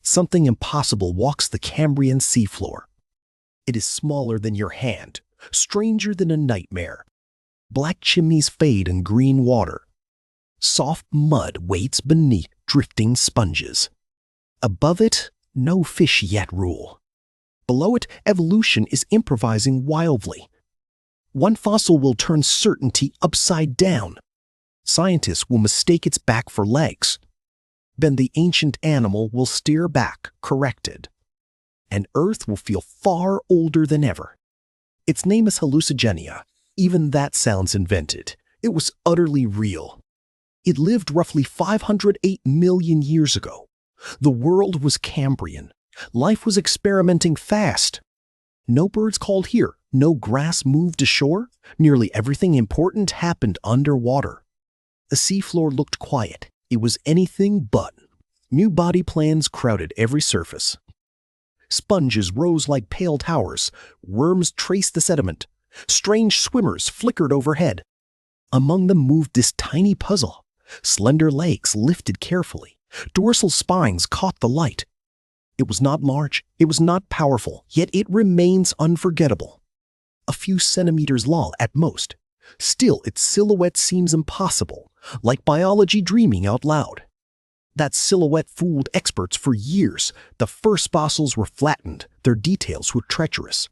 something impossible walks the Cambrian seafloor. It is smaller than your hand, stranger than a nightmare. Black chimneys fade in green water. Soft mud waits beneath drifting sponges. Above it, no fish yet rule. Below it, evolution is improvising wildly. One fossil will turn certainty upside down. Scientists will mistake its back for legs. Then the ancient animal will steer back, corrected. And Earth will feel far older than ever. Its name is Hallucigenia. Even that sounds invented. It was utterly real. It lived roughly 508 million years ago. The world was Cambrian. Life was experimenting fast. No birds called here, no grass moved ashore. Nearly everything important happened underwater. The seafloor looked quiet. It was anything but. New body plans crowded every surface. Sponges rose like pale towers. Worms traced the sediment. Strange swimmers flickered overhead. Among them moved this tiny puzzle. Slender legs lifted carefully. Dorsal spines caught the light. It was not large, it was not powerful, yet it remains unforgettable. A few centimeters long at most. Still, its silhouette seems impossible, like biology dreaming out loud. That silhouette fooled experts for years. The first fossils were flattened, their details were treacherous.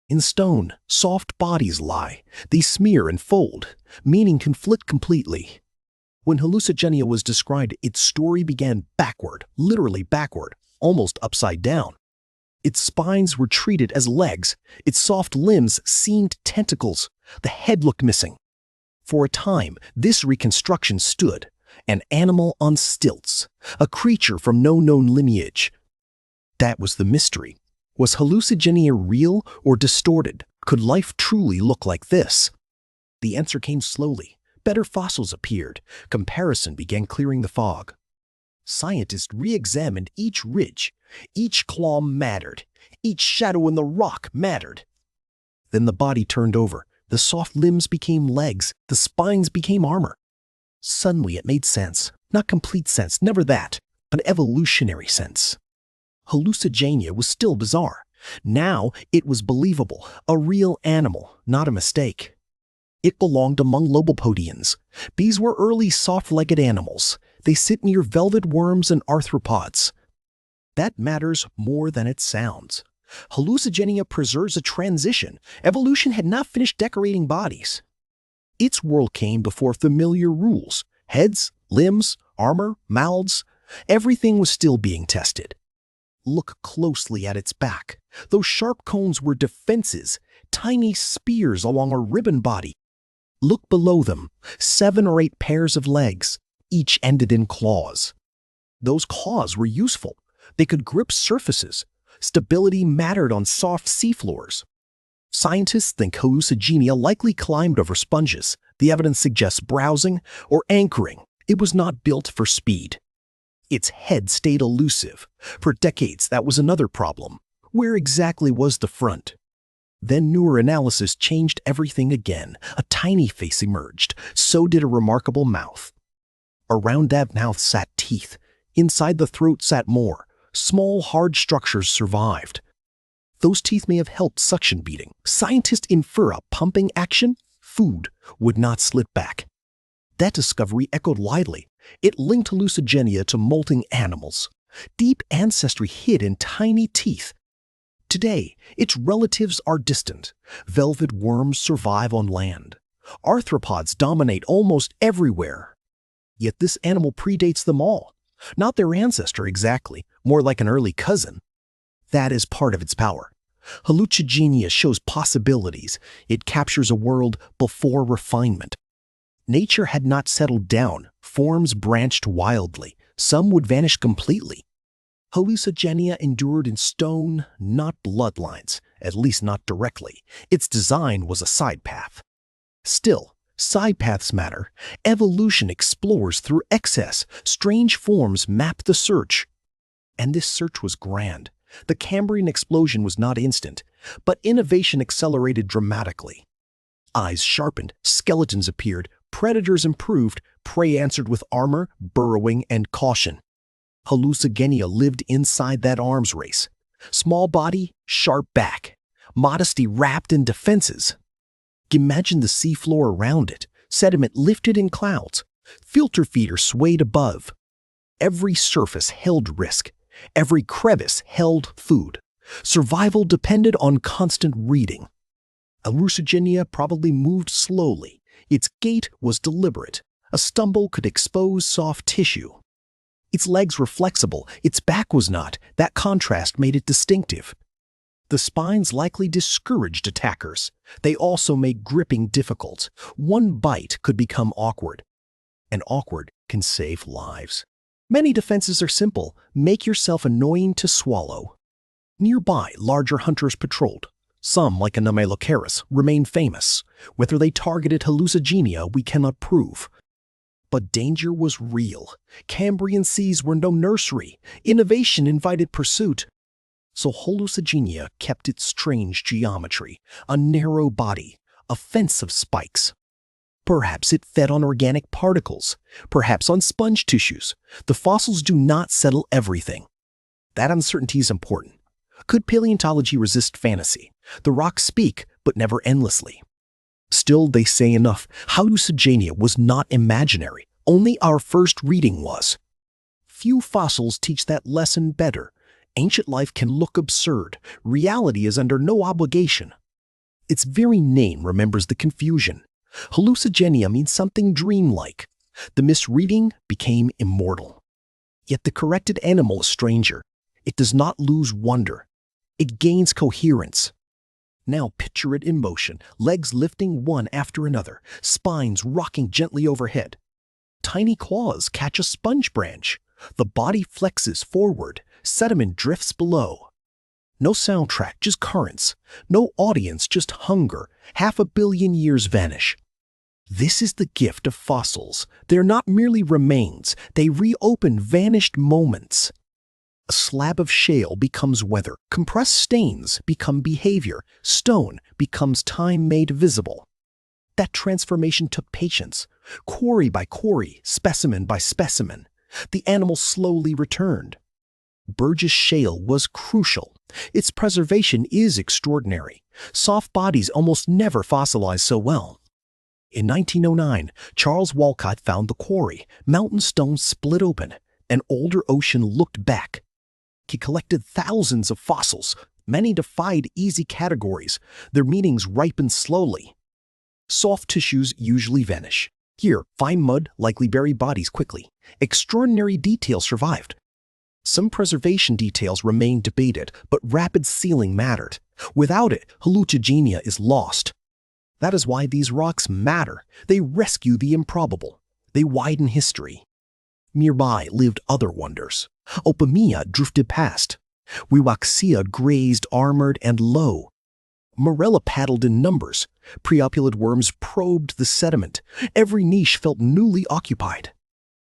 In stone, soft bodies lie. They smear and fold. Meaning conflict completely. When Hallucigenia was described, its story began backward, literally backward, almost upside down. Its spines were treated as legs. Its soft limbs seemed tentacles. The head looked missing. For a time, this reconstruction stood. An animal on stilts, a creature from no known lineage. That was the mystery. Was Hallucigenia real or distorted? Could life truly look like this? The answer came slowly. Better fossils appeared. Comparison began clearing the fog. Scientists re-examined each ridge. Each claw mattered. Each shadow in the rock mattered. Then the body turned over. The soft limbs became legs. The spines became armor. Suddenly it made sense. Not complete sense, never that. An evolutionary sense. Hallucigenia was still bizarre. Now it was believable. A real animal, not a mistake. It belonged among lobopodians. These were early soft-legged animals. They sit near velvet worms and arthropods. That matters more than it sounds. Hallucigenia preserves a transition. Evolution had not finished decorating bodies. Its world came before familiar rules. Heads, limbs, armor, mouths. Everything was still being tested. Look closely at its back. Those sharp cones were defenses, tiny spears along a ribbon body. Look below them, 7 or 8 pairs of legs, each ended in claws. Those claws were useful. They could grip surfaces. Stability mattered on soft seafloors. Scientists think Hallucigenia likely climbed over sponges. The evidence suggests browsing or anchoring. It was not built for speed. Its head stayed elusive. For decades, that was another problem. Where exactly was the front? Then newer analysis changed everything again. A tiny face emerged. So did a remarkable mouth. Around that mouth sat teeth. Inside the throat sat more. Small, hard structures survived. Those teeth may have helped suction beating. Scientists infer a pumping action. Food would not slip back. That discovery echoed widely. It linked Hallucigenia to molting animals. Deep ancestry hid in tiny teeth. Today, its relatives are distant. Velvet worms survive on land. Arthropods dominate almost everywhere. Yet this animal predates them all. Not their ancestor exactly, more like an early cousin. That is part of its power. Hallucigenia shows possibilities. It captures a world before refinement. Nature had not settled down. Forms branched wildly. Some would vanish completely. Hallucigenia endured in stone, not bloodlines, at least not directly. Its design was a side path. Still, side paths matter. Evolution explores through excess. Strange forms map the search. And this search was grand. The Cambrian Explosion was not instant, but innovation accelerated dramatically. Eyes sharpened, skeletons appeared, predators improved, prey answered with armor, burrowing, and caution. Hallucigenia lived inside that arms race. Small body, sharp back. Modesty wrapped in defenses. Imagine the seafloor around it, sediment lifted in clouds. Filter feeder swayed above. Every surface held risk. Every crevice held food. Survival depended on constant reading. Hallucigenia probably moved slowly. Its gait was deliberate. A stumble could expose soft tissue. Its legs were flexible, its back was not. That contrast made it distinctive. The spines likely discouraged attackers. They also made gripping difficult. One bite could become awkward. And awkward can save lives. Many defenses are simple. Make yourself annoying to swallow. Nearby, larger hunters patrolled. Some, like Anomalocaris, remain famous. Whether they targeted Hallucigenia, we cannot prove. But danger was real. Cambrian seas were no nursery. Innovation invited pursuit. So Hallucigenia kept its strange geometry, a narrow body, a fence of spikes. Perhaps it fed on organic particles, perhaps on sponge tissues. The fossils do not settle everything. That uncertainty is important. Could paleontology resist fantasy? The rocks speak, but never endlessly. Still, they say enough. Hallucigenia was not imaginary. Only our first reading was. Few fossils teach that lesson better. Ancient life can look absurd. Reality is under no obligation. Its very name remembers the confusion. Hallucigenia means something dreamlike. The misreading became immortal. Yet the corrected animal is stranger. It does not lose wonder. It gains coherence. Now picture it in motion, legs lifting one after another, spines rocking gently overhead. Tiny claws catch a sponge branch. The body flexes forward, sediment drifts below. No soundtrack, just currents. No audience, just hunger. 500 million years vanish. This is the gift of fossils. They're not merely remains. They reopen vanished moments. A slab of shale becomes weather. Compressed stains become behavior. Stone becomes time made visible. That transformation took patience. Quarry by quarry, specimen by specimen. The animal slowly returned. Burgess Shale was crucial. Its preservation is extraordinary. Soft bodies almost never fossilize so well. In 1909, Charles Walcott found the quarry. Mountain stones split open. An older ocean looked back. He collected thousands of fossils. Many defied easy categories. Their meanings ripened slowly. Soft tissues usually vanish. Here, fine mud likely buried bodies quickly. Extraordinary details survived. Some preservation details remained debated, but rapid sealing mattered. Without it, Hallucigenia is lost. That is why these rocks matter. They rescue the improbable. They widen history. Nearby lived other wonders. Opamia drifted past. Wiwaxia grazed armored and low. Morella paddled in numbers. Preopulid worms probed the sediment. Every niche felt newly occupied.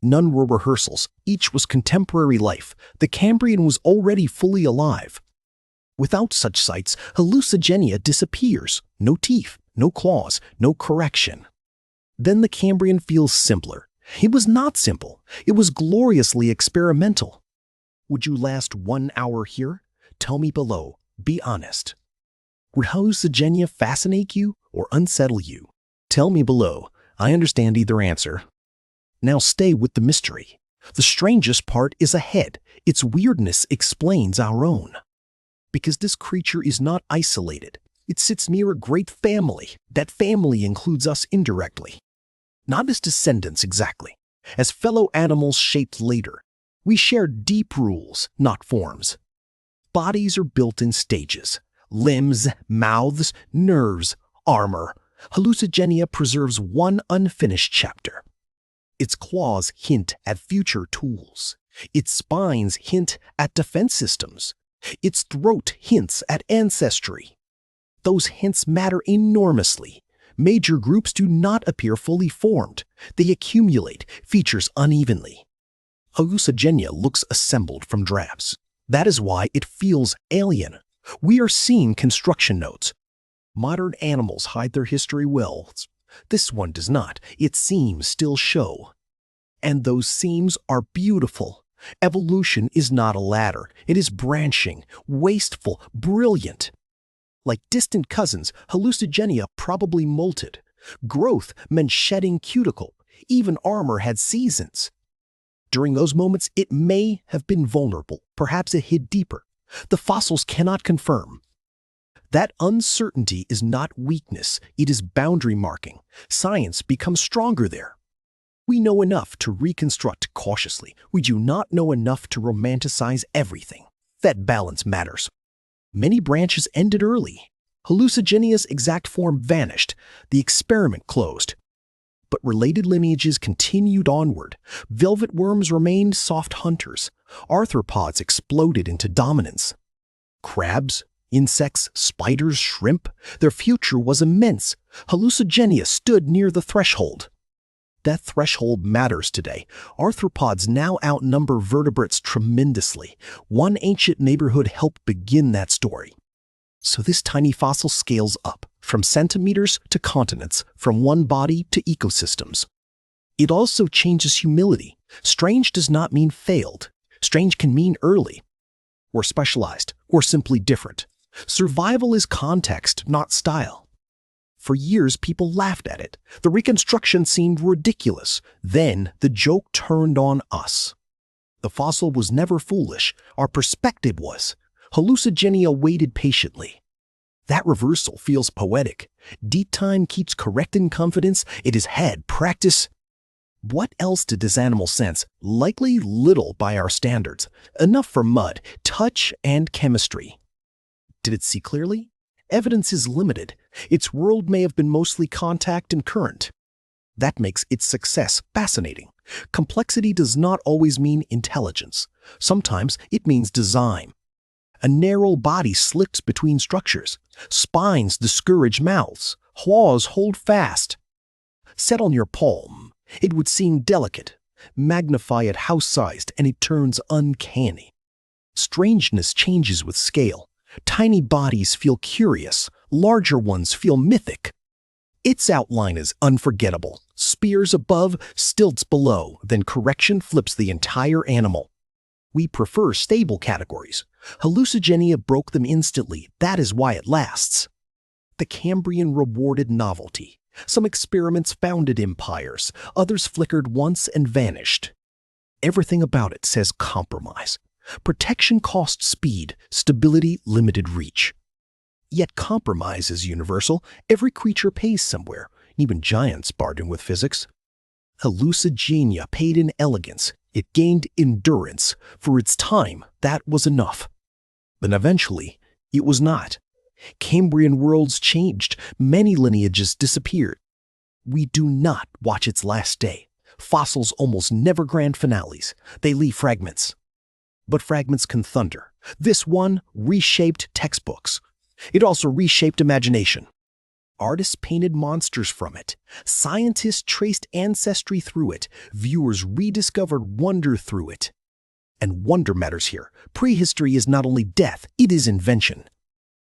None were rehearsals. Each was contemporary life. The Cambrian was already fully alive. Without such sites, Hallucigenia disappears. No teeth, no claws, no correction. Then the Cambrian feels simpler. It was not simple. It was gloriously experimental. Would you last 1 hour here? Tell me below. Be honest. Would Hallucigenia fascinate you or unsettle you? Tell me below. I understand either answer. Now stay with the mystery. The strangest part is ahead. Its weirdness explains our own. Because this creature is not isolated. It sits near a great family. That family includes us indirectly. Not as descendants exactly, as fellow animals shaped later. We share deep rules, not forms. Bodies are built in stages. Limbs, mouths, nerves, armor. Hallucigenia preserves one unfinished chapter. Its claws hint at future tools. Its spines hint at defense systems. Its throat hints at ancestry. Those hints matter enormously. Major groups do not appear fully formed. They accumulate features unevenly. Hallucigenia looks assembled from drafts. That is why it feels alien. We are seeing construction notes. Modern animals hide their history well. This one does not. Its seams still show. And those seams are beautiful. Evolution is not a ladder. It is branching, wasteful, brilliant. Like distant cousins, Hallucigenia probably molted. Growth meant shedding cuticle. Even armor had seasons. During those moments, it may have been vulnerable. Perhaps it hid deeper. The fossils cannot confirm. That uncertainty is not weakness. It is boundary marking. Science becomes stronger there. We know enough to reconstruct cautiously. We do not know enough to romanticize everything. That balance matters. Many branches ended early. Hallucigenia's exact form vanished. The experiment closed. But related lineages continued onward. Velvet worms remained soft hunters. Arthropods exploded into dominance. Crabs, insects, spiders, shrimp, their future was immense. Hallucigenia stood near the threshold. That threshold matters today. Arthropods now outnumber vertebrates tremendously. One ancient neighborhood helped begin that story. So this tiny fossil scales up, from centimeters to continents, from one body to ecosystems. It also changes humility. Strange does not mean failed. Strange can mean early, or specialized, or simply different. Survival is context, not style. For years, people laughed at it. The reconstruction seemed ridiculous. Then, the joke turned on us. The fossil was never foolish. Our perspective was. Hallucigenia waited patiently. That reversal feels poetic. Deep time keeps correcting confidence. It has had practice. What else did this animal sense? Likely little by our standards. Enough for mud, touch, and chemistry. Did it see clearly? Evidence is limited. Its world may have been mostly contact and current. That makes its success fascinating. Complexity does not always mean intelligence. Sometimes it means design. A narrow body slips between structures. Spines discourage mouths. Claws hold fast. Set on your palm, it would seem delicate. Magnify it house-sized and it turns uncanny. Strangeness changes with scale. Tiny bodies feel curious, larger ones feel mythic. Its outline is unforgettable. Spears above, stilts below, then correction flips the entire animal. We prefer stable categories. Hallucigenia broke them instantly. That is why it lasts. The Cambrian rewarded novelty. Some experiments founded empires. Others flickered once and vanished. Everything about it says compromise. Protection cost speed, stability limited reach. Yet compromise is universal. Every creature pays somewhere. Even giants bargain with physics. Hallucigenia paid in elegance. It gained endurance. For its time, that was enough. Then eventually, it was not. Cambrian worlds changed. Many lineages disappeared. We do not watch its last day. Fossils almost never grand finales. They leave fragments. But fragments can thunder. This one reshaped textbooks. It also reshaped imagination. Artists painted monsters from it. Scientists traced ancestry through it. Viewers rediscovered wonder through it. And wonder matters here. Prehistory is not only death, it is invention.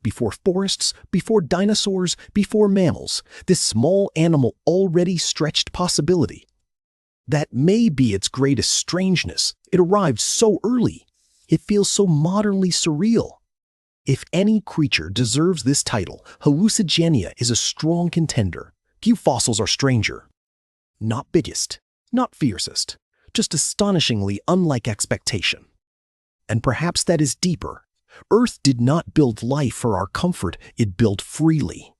Before forests, before dinosaurs, before mammals, this small animal already stretched possibility. That may be its greatest strangeness. It arrived so early. It feels so modernly surreal. If any creature deserves this title, Hallucigenia is a strong contender. Few fossils are stranger. Not biggest, not fiercest, just astonishingly unlike expectation. And perhaps that is deeper. Earth did not build life for our comfort, it built freely.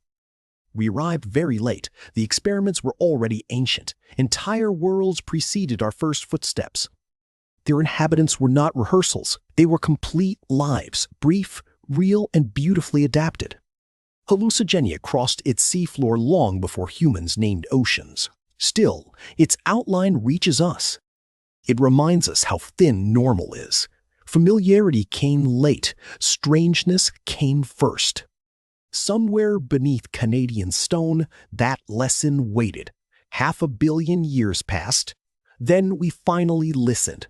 We arrived very late. The experiments were already ancient. Entire worlds preceded our first footsteps. Their inhabitants were not rehearsals. They were complete lives, brief, real, and beautifully adapted. Hallucigenia crossed its seafloor long before humans named oceans. Still, its outline reaches us. It reminds us how thin normal is. Familiarity came late. Strangeness came first. Somewhere beneath Canadian stone, that lesson waited. 500 million years passed. Then we finally listened.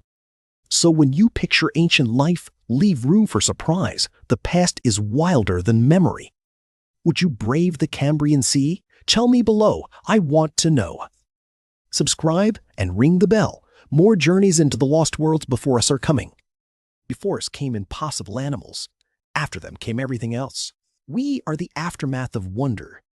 So when you picture ancient life, leave room for surprise. The past is wilder than memory. Would you brave the Cambrian Sea? Tell me below. I want to know. Subscribe and ring the bell. More journeys into the lost worlds before us are coming. Before us came impossible animals. After them came everything else. We are the aftermath of wonder,